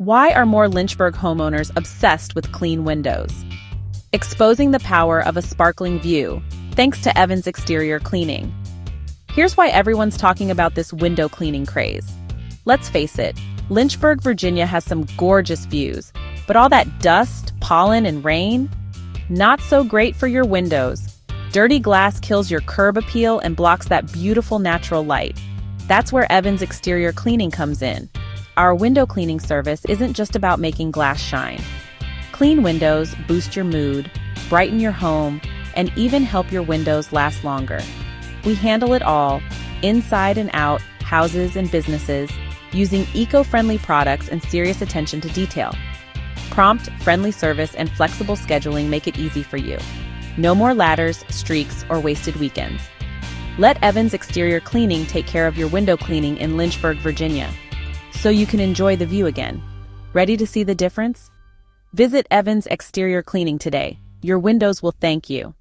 Why are more Lynchburg homeowners obsessed with clean windows? Exposing the power of a sparkling view, thanks to Evans Exterior Cleaning. Here's why everyone's talking about this window cleaning craze. Let's face it, Lynchburg, Virginia has some gorgeous views, but all that dust, pollen, and rain? Not so great for your windows. Dirty glass kills your curb appeal and blocks that beautiful natural light. That's where Evans Exterior Cleaning comes in. Our window cleaning service isn't just about making glass shine. Clean windows boost your mood, brighten your home, and even help your windows last longer. We handle it all, inside and out, houses and businesses, using eco-friendly products and serious attention to detail. Prompt, friendly service and flexible scheduling make it easy for you. No more ladders, streaks, or wasted weekends. Let Evans Exterior Cleaning take care of your window cleaning in Lynchburg, Virginia, so you can enjoy the view again. Ready to see the difference? Visit Evans Exterior Cleaning today. Your windows will thank you.